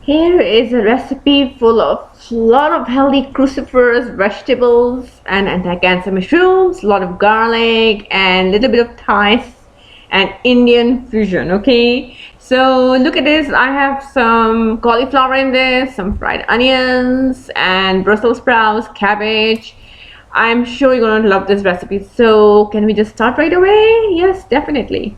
Here is a recipe full of lot of healthy cruciferous vegetables and anti-cancer mushrooms, a lot of garlic and little bit of Thai and Indian fusion. Okay, so look at this. I have some cauliflower in this, some fried onions and Brussels sprouts, cabbage. I'm sure you're gonna love this recipe. So can we just start right away? Yes, definitely.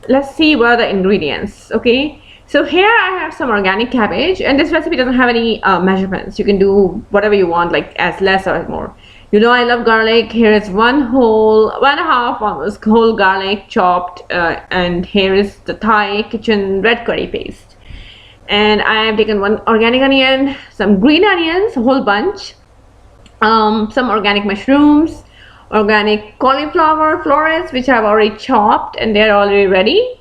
Let's see what are the ingredients. Okay, so here I have some organic cabbage, and this recipe doesn't have any measurements. You can do whatever you want, like as less or more. You know I love garlic. Here is one and a half almost whole garlic chopped, and here is the Thai kitchen red curry paste. And I have taken one organic onion, some green onions, a whole bunch, some organic mushrooms, organic cauliflower florets, which I've already chopped and they're already ready.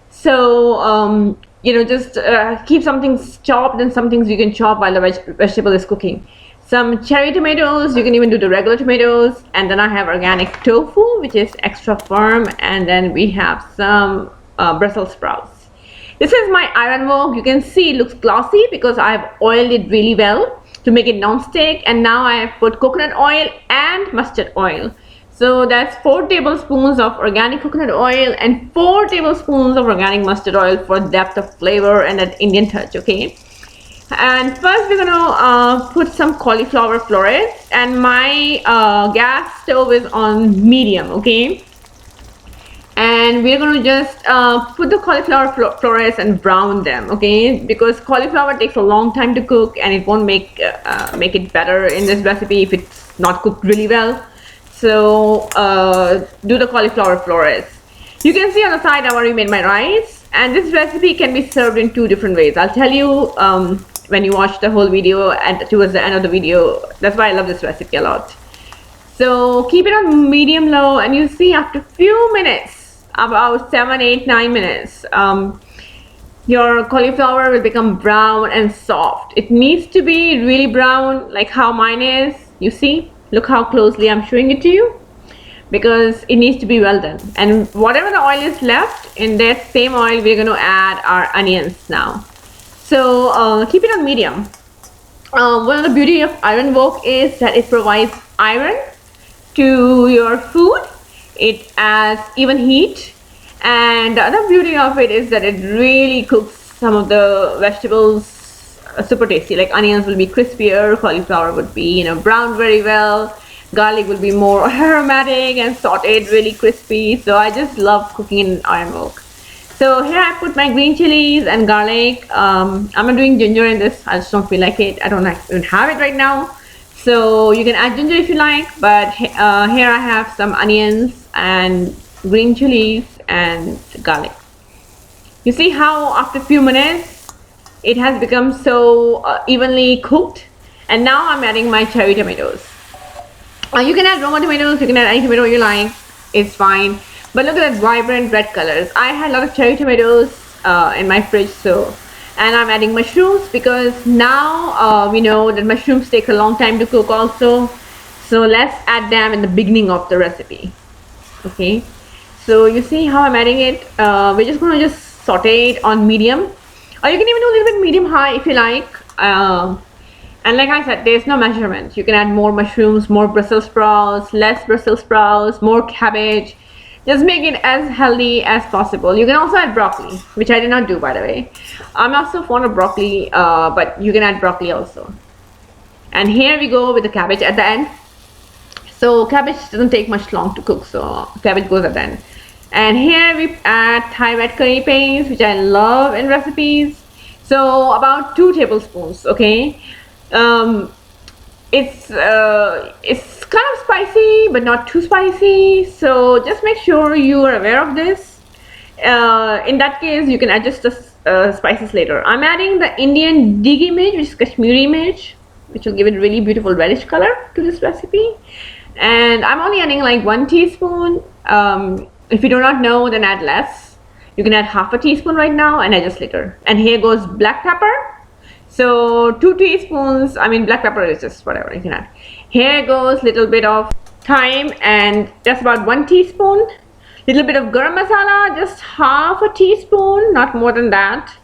So just keep some things chopped and some things you can chop while the vegetable is cooking. Some cherry tomatoes, you can even do the regular tomatoes. And then I have organic tofu, which is extra firm. And then we have some Brussels sprouts. This is my iron wok. You can see it looks glossy because I've oiled it really well to make it non-stick, and now I have put coconut oil and mustard oil. So that's 4 tablespoons of organic coconut oil and 4 tablespoons of organic mustard oil for depth of flavor and that Indian touch. Okay, and first we're gonna put some cauliflower florets, and my gas stove is on medium. Okay, and we're going to just put the cauliflower florets and brown them. Okay, because cauliflower takes a long time to cook and it won't make it better in this recipe if it's not cooked really well. So do the cauliflower florets. You can see on the side I've already made my rice, and this recipe can be served in 2 different ways. I'll tell you when you watch the whole video and towards the end of the video. That's why I love this recipe a lot. So keep it on medium low, and you see after few minutes, about 7, 8, 9 minutes, your cauliflower will become brown and soft. It needs to be really brown, like how mine is. You see, look how closely I'm showing it to you, because it needs to be well done. And whatever the oil is left, in that same oil we're going to add our onions now. So keep it on medium. One of the beauty of iron wok is that it provides iron to your food. It adds even heat, and the other beauty of it is that it really cooks some of the vegetables super tasty. Like onions will be crispier, cauliflower would be browned very well, garlic will be more aromatic and sauteed really crispy. So I just love cooking in iron wok. So here I put my green chilies and garlic. I'm not doing ginger in this. I just don't feel like it. I don't even have it right now. So you can add ginger if you like, but here I have some onions and green chilies and garlic. You see how after a few minutes it has become so evenly cooked, and now I'm adding my cherry tomatoes. You can add Roma tomatoes, you can add any tomato you like, it's fine. But look at that vibrant red colors. I had a lot of cherry tomatoes in my fridge, and I'm adding mushrooms because now we know that mushrooms take a long time to cook also. So let's add them in the beginning of the recipe. Okay, so you see how I'm adding it. We're just going to just saute it on medium, or you can even do a little bit medium high if you like. And like I said, there's no measurement. You can add more mushrooms, more Brussels sprouts, less Brussels sprouts, more cabbage. Just make it as healthy as possible. You can also add broccoli, which I did not do, by the way. I'm not so fond of broccoli, but you can add broccoli also. And here we go with the cabbage at the end. So cabbage doesn't take much long to cook, so cabbage goes at the end. And here we add Thai red curry paste, which I love in recipes. So about 2 tablespoons. Okay, it's kind of spicy but not too spicy, so just make sure you are aware of this. In that case you can adjust the spices later. I'm adding the Indian Digi mirch, which is Kashmiri mirch, which will give it really beautiful reddish color to this recipe. And I'm only adding like 1 teaspoon. If you do not know, then add less. You can add half a teaspoon right now and adjust later. And here goes black pepper. So 2 teaspoons, I mean black pepper is just whatever you can add. Here goes little bit of thyme and just about 1 teaspoon. Little bit of garam masala, just half a teaspoon, not more than that.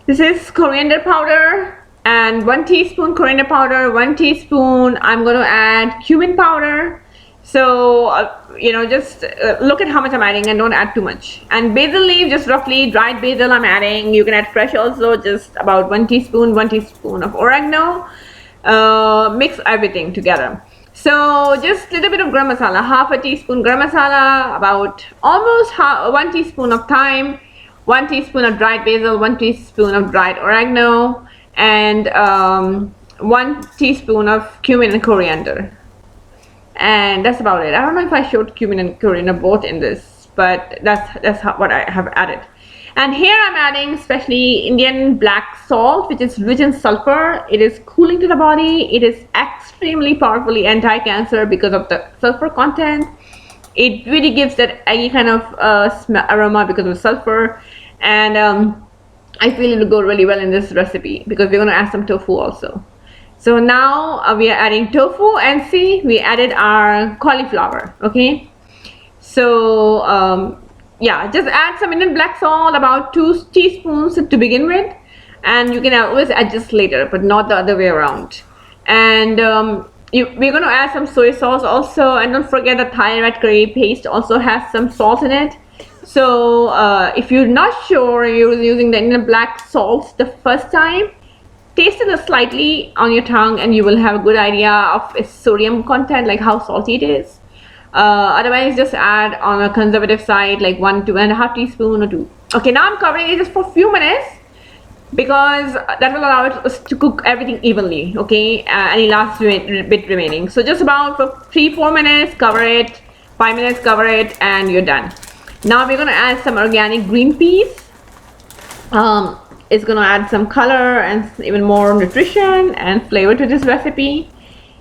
This is coriander powder, and 1 teaspoon coriander powder, 1 teaspoon I'm going to add cumin powder. So just look at how much I'm adding and don't add too much. And basil leaf, just roughly dried basil I'm adding. You can add fresh also, just about 1 teaspoon, 1 teaspoon of oregano. Mix everything together. So just a little bit of garam masala, half a teaspoon garam masala, about almost 1 teaspoon of thyme, 1 teaspoon of dried basil, 1 teaspoon of dried oregano, and 1 teaspoon of cumin and coriander. And that's about it. I don't know if I showed cumin and coriander both in this, but that's what I have added. And here I'm adding especially Indian black salt, which is rich in sulfur. It is cooling to the body. It is extremely powerfully anti-cancer because of the sulfur content. It really gives that eggy kind of aroma because of sulfur. And I feel it will go really well in this recipe because we're going to add some tofu also. So now we are adding tofu, and see, we added our cauliflower. Okay, so yeah, just add some Indian black salt, about 2 teaspoons to begin with, and you can always adjust later, but not the other way around. And we're going to add some soy sauce also, and don't forget the Thai red curry paste also has some salt in it. So if you're not sure you're using the Indian black salt the first time, taste it slightly on your tongue and you will have a good idea of its sodium content, like how salty it is. Otherwise, just add on a conservative side, like 1 to 1.5 teaspoon or 2. Okay, now I'm covering it just for a few minutes because that will allow it to cook everything evenly. Okay, any last bit remaining. So just about for 3-4 minutes, cover it. 5 minutes, cover it, and you're done. Now we're gonna add some organic green peas. It's gonna add some color and even more nutrition and flavor to this recipe.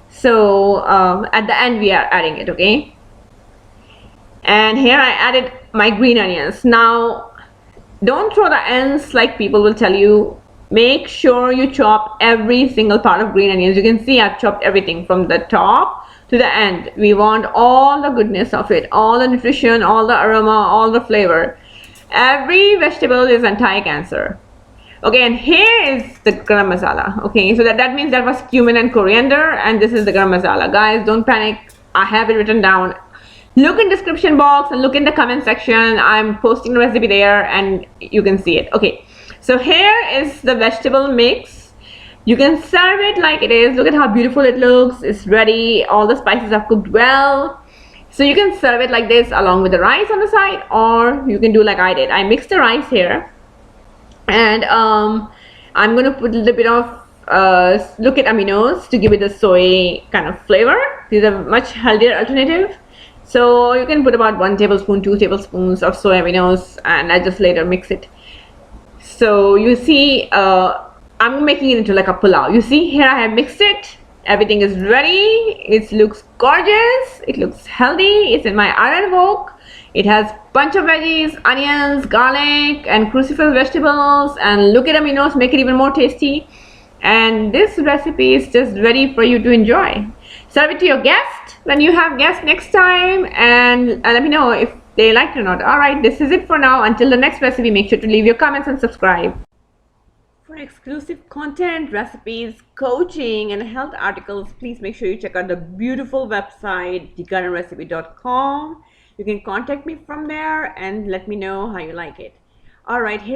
So at the end we are adding it, okay? And here I added my green onions. Now don't throw the ends like people will tell you. Make sure you chop every single part of green onions. You can see I've chopped everything from the top to the end. We want all the goodness of it, all the nutrition, all the aroma, all the flavor. Every vegetable is anti-cancer. Okay, and here is the garam masala. Okay, so that means that was cumin and coriander, and this is the garam masala. Guys, don't panic. I have it written down. Look in description box and look in the comment section. I'm posting the recipe there and you can see it. Okay, so here is the vegetable mix. You can serve it like it is. Look at how beautiful it looks. It's ready. All the spices have cooked well. So you can serve it like this along with the rice on the side, or you can do like I did. I mixed the rice here. And I'm going to put a little bit of look at aminos to give it the soy kind of flavor. These are much healthier alternative. So you can put about 1 tablespoon, 2 tablespoons of soy aminos, and I just later mix it. So you see, I'm making it into like a pulao. You see here I have mixed it. Everything is ready. It looks gorgeous. It looks healthy. It's in my iron wok. It has bunch of veggies, onions, garlic, and cruciferous vegetables. And look at aminos, make it even more tasty. And this recipe is just ready for you to enjoy. Serve it to your guests when you have guests next time, and let me know if they like it or not. Alright, this is it for now. Until the next recipe, make sure to leave your comments and subscribe. For exclusive content, recipes, coaching, and health articles, please make sure you check out the beautiful website, thegardenrecipe.com. You can contact me from there and let me know how you like it. Alright, here